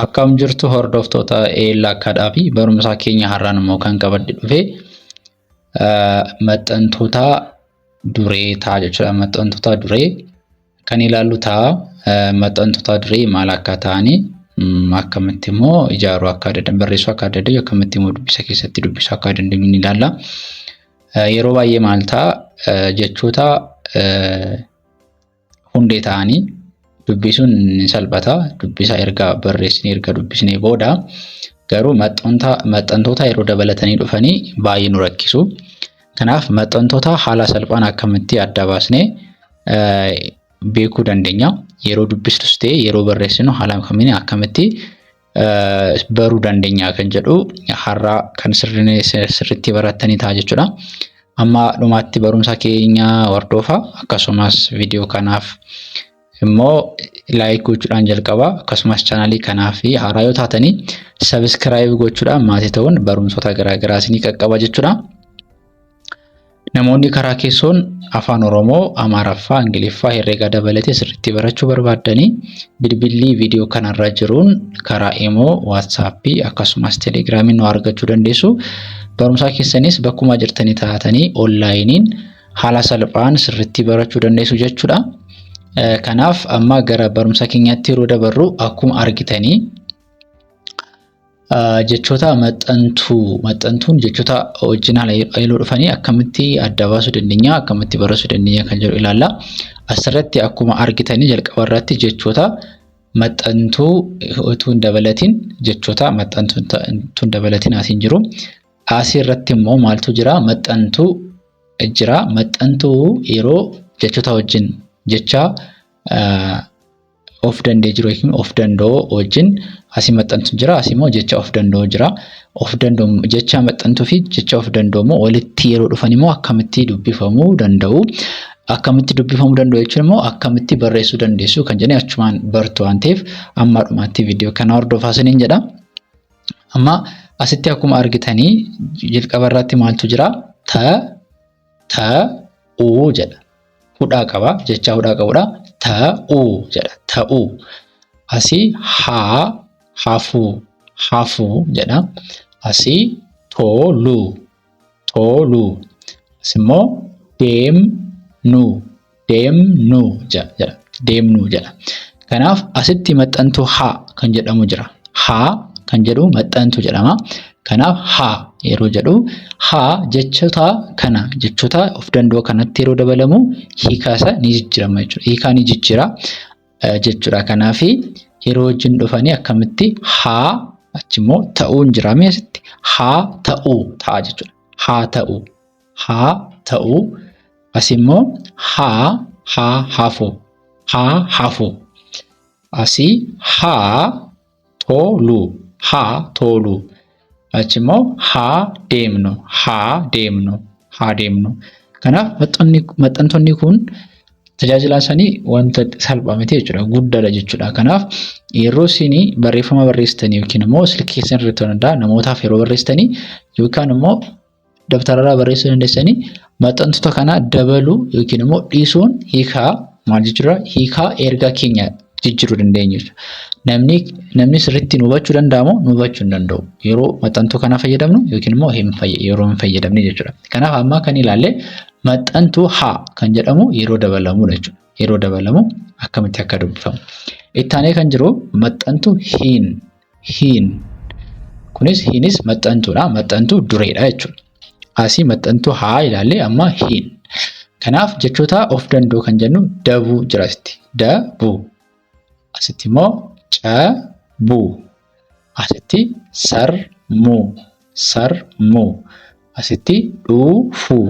Akkam jirtu hordoftoota Eelaa Akkaadhaafii barumsa keenya har'aan immoo kan qabadde dhufee maxxantoota duree ta'a jechuudha. Maxxantoota duree kan ilaallu ta'a. Maxxantoota duree maal akka ta'anii akkamitti immoo ijaaruu akka danda'an barreessuu akka danda'an akkamitti immoo dubbisa keessatti dubbisuu akka danda'an ni ilaalla. Yeroo baay'ee maal ta'a jechoota hundee ta'anii dubbisuun ni salphata. Dubbisa erga barreessinee erga dubbisnee booda garuu maxxantoota yeroo dabalatanii dhufanii baay'ee nu rakkisu. Kanaaf maxxantoota haala salphaan akkamitti adda baasnee beekuu dandeenya. Yeroo dubbisnus ta'e yeroo barreessinu haala kamiin akkamitti baruu dandeenya kan jedhu har'a kan sirriitti barattanii ta'a jechuudha. Amma dhumaatti barumsa keenya hordofaa akkasumas viidiyoo kanaaf immoo like gochuudhaan jalqaba akkasumas chaanalii kanaaf haaraa yoo taatanii subscribe gochuudhaan maatii ta'uun barumsoota garaagaraa isinii qaqqaba jechuudha. Namoonni karaa keessoon afaan Oromoo, Amaaraffaa, Ingiliffaa, herreega dabalatee sirriitti barachuu barbaadanii bilbilli viidiyoo kanarra jiruun karaa Imo, WhatsApp akkasumas Telegraamiin nu argachuu dandeessu. Barumsa keessanis bakkuma jirtanii taatanii onlaayiniin haala salphaan sirriitti barachuu dandeessu jechuudha. Kanaaf amma gara barumsa keenyaatti yeroo dabarru akkuma argitanii jechoota maxxantuun jechoota wajjin hariiroo dhufanii akkamitti adda baasuu dandeenya, akkamitti barreessuu dandeenya kan jedhu ilaalla. Asirratti akkuma argitanii jalqaba irratti jechoota maxxantuu utuu hin dabalatiin jechoota maxxantuu hin dabalatiin asiin jiru. Asii irratti immoo maaltu jira? Maxxantuu jira. Maxxantuu yeroo jechoota wajjin jecha of danda'e jiru yookiin of danda'u wajjin asii maxxantu jira. Asii immoo jecha of danda'u jira. Of danda'u jecha maxxantuu fi jecha of danda'u immoo walitti yeroo dhufan immoo akkamitti dubbifamuu danda'u? Akkamitti dubbifamuu danda'u jechuun immoo akkamitti barreessuu dandeessu kan jedhanii achumaan bartu waan ta'eef amma dhumaatti viidiyoo kana hordofaa isiniin jedha. Amma asitti akkuma argitanii jalqaba irratti maaltu jira? Ta'uu jedha. Hudhaa qaba. Jecha hudhaa qabudha. Ta'uu jedha. Ta'uu. Asii hafuu jedha. Asii toluu. Asimmoo deemnuu jedha. Kanaaf asitti maxxantuu haa kan jedhamu jira. Haa kan jedhu maxxantuu jedhama. Kanaaf haa yeroo jedhu haa jechoota kana jechoota of danda'u kanatti yeroo dabalamu hiikaasa ni jijjiirama jechuudha. Hiikaa ni jijjiira jechuudha. Kanaaf yeroo wajjin dhufanii akkamitti haa achimmoo ta'uun jiraame asitti haa ta'uu ta'a jechuudha. Haa ta'uu asimmoo hafuu asii haa toluu achimmoo haa deemnu. Kanaaf maxxantoonni kun tajaajila isaanii wanta salphaa miti jechuudha. Guddaadha jechuudha. Kanaaf yeroo isin barreeffama barreessitanii yookiin immoo silkii keessan irratti hundaa'aa namootaaf yeroo barreessitanii yookaan immoo dabtararraa barreessuu dandeessanii maxxantoota kana dabaluu yookiin immoo dhiisuun hiikaa maal jechuudha? Hiikaa ergaa keenya jijjiiruu dandeenya jechuudha. Namni sirriitti nu hubachuu danda'amoo nu hubachuu hin danda'u. Yeroo maxxantuu kana fayyadamnu yookiin immoo yeroo hin fayyadamne jechuudha. Kanaaf amma kan ilaalle maxxantuu haa kan jedhamu yeroo dabalamudha jechuudha. Yeroo dabalamu akkamitti akka dubbifamu. Itti aanee kan jiru maxxantuu hiin. Kunis hiinis maxxantuudha. Maxxantuu dureedha jechuudha. Asii maxxantuu haa ilaalle amma hiin. Kanaaf jechoota of danda'u kan jennu dabuu jira asitti. Dabuu. Asitti immoo cabuu. Asitti sarmuu. Asitti dhuufuu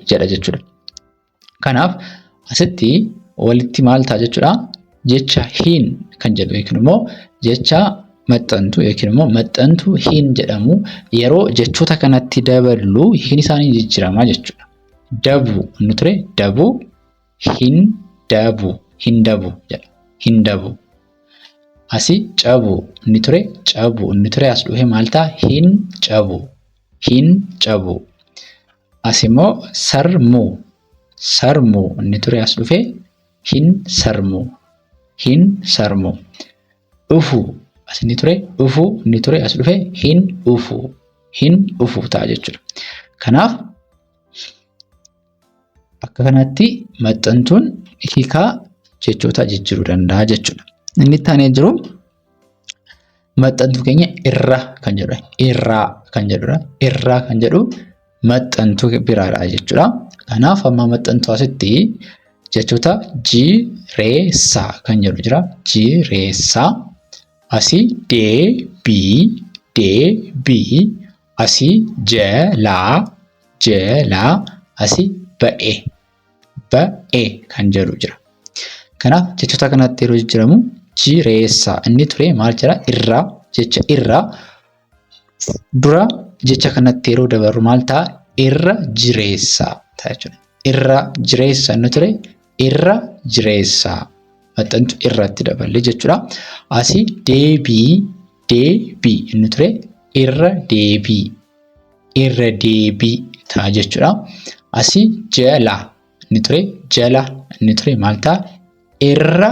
jedha jechuudha. Kanaaf asitti walitti maal ta'a jechuudha? Jecha hiin kan jedhu yookiin immoo jecha maxxantuu yookiin immoo maxxantuu hiin jedhamu yeroo jechoota kanatti daballu hiin isaanii jijjiirama jechuudha. Dabuu inni ture dabuu hin dabuu jedha. Hin dabuu. Asii cabuu inni ture as dhufee maal ta'a? Hin cabuu. Asimmoo sarmuu inni ture as dhufee hin sarmuu. dhufu as inni ture dhufu inni ture as dhufe hin dhufu ta'a jechuudha. Kanaaf akka kanatti maxxantuun hiikaa jechoota jijjiiruu danda'a jechuudha. Inni itti aanee jiru maxxantuu keenya irra kan jedhudha. Irraa kan jedhudha. Irraa kan jedhu maxxantuu biraadha jechuudha. Kanaaf amma maxxantuu asitti jechoota jireessaa kan jedhu jira. Jireessaa asii deebii asii jalaa asii ba'ee kan jedhu jira. Kanaaf jechoota kanatti yeroo jijjiiramu jireessaa inni ture maal jedha irraa jecha irraa dura jecha kanatti yeroo dabarru maal ta'a irra jireessaa ta'a jechuudha. Irra jireessaa inni ture irra jireessaa maxxantuu irratti daballe jechuudha. Asii deebii inni ture irra deebii ta'a jechuudha. Asii jala inni ture maal ta'a irra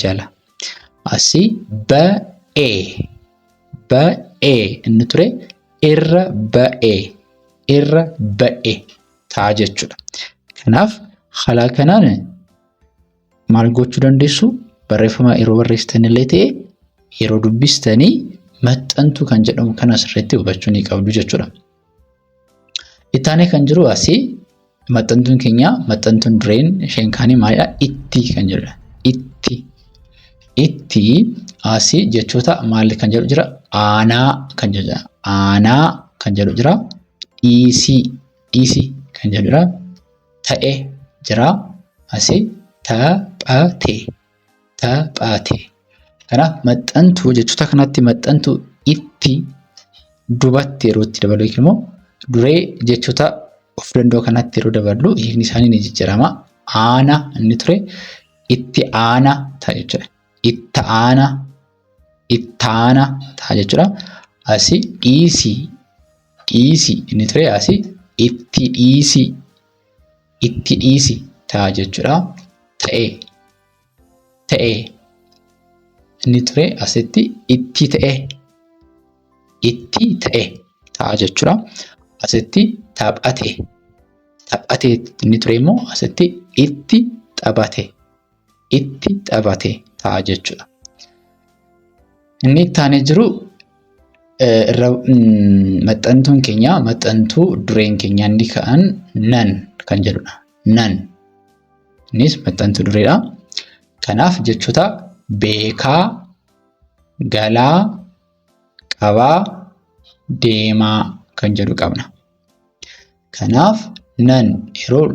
jala. Asii ba'ee inni ture irra ba'ee ta'a jechuudha. Kanaaf haala kanaan maal gochuu dandeessu? Barreeffama yeroo barreessitan illee ta'e yeroo dubbistanii maxxantuu kan jedhamu kan asirratti hubachuu ni qabdu jechuudha. Itti aanee kan jiru asii maxxantuun keenya maxxantuun dureen isheen kaanii maalidha? Itti kan jedhudha. Itti asii jechoota maal kan jedhu jira? Aanaa kan jedhu jira. Aanaa kan jedhu jira. Dhiisii kan jedhu jira. Ta'e jira. Asii taphate. Kanaaf maxxantuu jechoota kanatti maxxantuu itti dubatti yeroo itti dabalu yookiin immoo duree jechoota of danda'u kanatti yeroo dabalu hiikni isaanii ni jijjiirama. Aanaa inni ture itti aanaa ta'a jechuudha. Ittaana ta'a jechuudha. Asii dhiisii inni ture asii itti dhiisii ta'a jechuudha. Ta'e inni ture asitti itti ta'e ta'a jechuudha. Asitti taphate inni ture immoo asitti itti taphate ta'a jechuudha. Inni itti aanee jiru maxxantuun keenya maxxantuu dureen keenya inni ka'an nan kan jedhudha. Nan innis maxxantuu dureedha. Kanaaf jechoota beekaa, galaa, qabaa, deemaa kan jedhu qabna. Kanaaf nan yeroo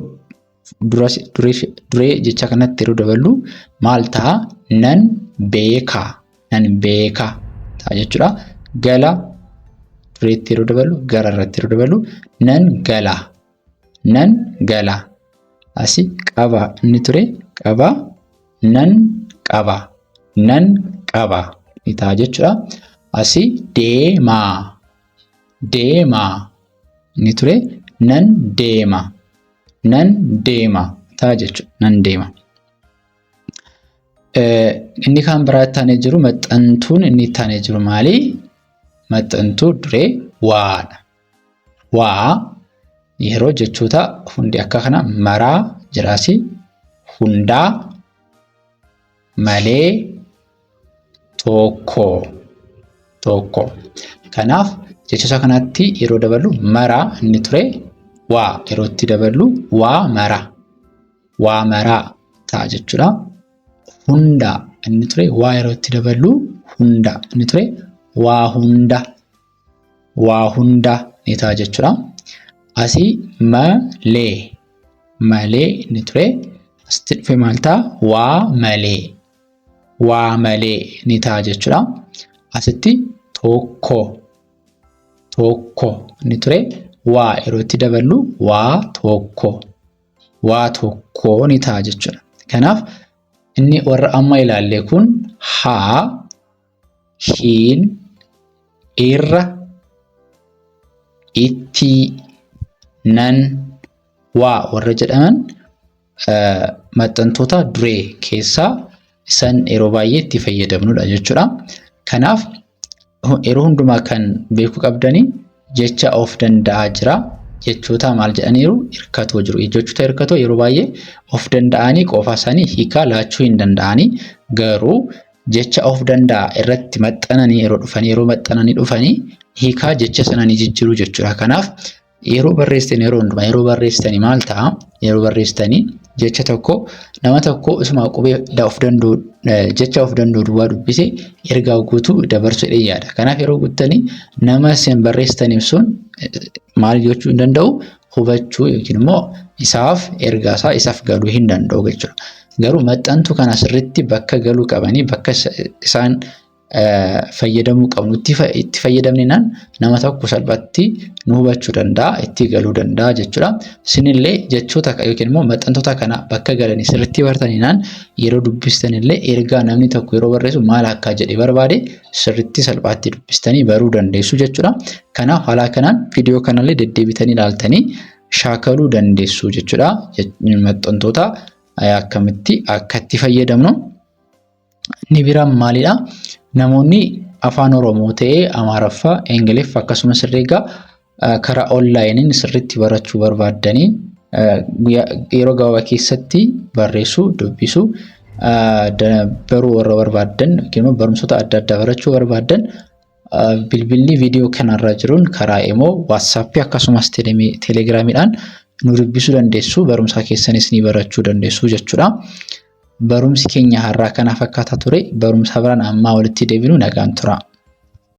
duree jecha kanatti yeroo daballu maal ta'a? Nan beekaa ta'a jechuudha. Gala dureetti yeroo daballu gara irratti yeroo daballu nan gala. Asii qaba inni ture qaba nan qaba ni ta'a jechuudha. Asii deemaa inni ture nan deema ta'a jechuudha. Nan deema. Inni kan biraa itti aanee jiru maxxantuun inni itti aanee jiru maali? Maxxantuu duree waadha. Waa yeroo jechoota hundi akka kana maraa jiraasi hundaa malee tokko. Kanaaf jechoota kanatti yeroo daballu maraa inni ture waa yeroo itti daballu waa maraa ta'a jechuudha. Hundaa inni ture waa yeroo itti daballu hundaa inni ture waa hundaa ni ta'a jechuudha. Asii malee inni ture asitti dhufe maal ta'a? Waa malee ni ta'a jechuudha. Asitti tokko inni ture waa yeroo itti daballu waa tokko ni ta'a jechuudha. Kanaaf inni warra amma ilaalle kun haa, hiin, irra, itti, nan, waa warra jedhaman maxxantoota duree keessaa isan yeroo baay'ee itti fayyadamnudha jechuudha. Kanaaf yeroo hundumaa kan beekuu qabdani jecha of danda'aa jira. Jechoota maal jedhaniiru hirkatoo jiru. Jechoota hirkatoo yeroo baay'ee of danda'anii qofa isaanii hiikaa laachuu hin danda'anii garuu jecha of danda'a irratti maxxananii yeroo maxxananii dhufanii hiikaa jecha sananii jijjiiruu jechuudha. Kanaaf yeroo barreessitan yeroo hundumaa yeroo barreessitanii maal ta'a? Yeroo barreessitanii jecha tokko nama tokko isuma qubee of danda'u jecha of danda'u duwwaa dubbisee ergaa guutuu dabarsuu yaada. Kanaaf yeroo guuttanii nama isin barreessitaniif sun maal gochuu hin danda'u? Hubachuu yookiin immoo isaaf ergaa isaaf galuu hin danda'u jechuudha. Garuu maxxantuu kana sirriitti bakka galuu qabanii bakka isaan fayyadamuu qabnu itti fayyadamnaan nama tokko salphaatti nu hubachuu danda'a, itti galuu danda'a jechuudha. Isinillee jechoota yookiin immoo maxxantoota kana bakka galanii sirriitti bartaniinaan yeroo dubbistanillee ergaa namni tokko yeroo barreessu maal akka jedhee barbaade sirriitti salphaatti dubbistanii baruu dandeessu jechuudha. Kanaaf haala kanaan viidiyoo kanallee deddeebitanii ilaaltanii shaakaluu dandeessu jechuudha. Maxxantoota akkamitti akka itti fayyadamnu. Inni biraan maalidha? Namoonni afaan Oromoo ta'ee Amaaraffaa, Ingiliffaa akkasumas herreegaa karaa onlaayiniin sirriitti barachuu barbaadanii yeroo gabaabaa keessatti barreessuu, dubbisuu, baruu warra barbaadan yookiin barumsoota adda addaa barachuu barbaadan bilbilli viidiyoo kanarra jiruun karaa Imo, WhatsApp akkasumas Telegiraamiidhaan nu dubbisuu dandeessu. Barumsa keessanis ni barachuu dandeessu jechuudha. Barumsi keenya har'aa kana fakkaata ture. Barumsa biraan amma walitti deebinu nagaan tura.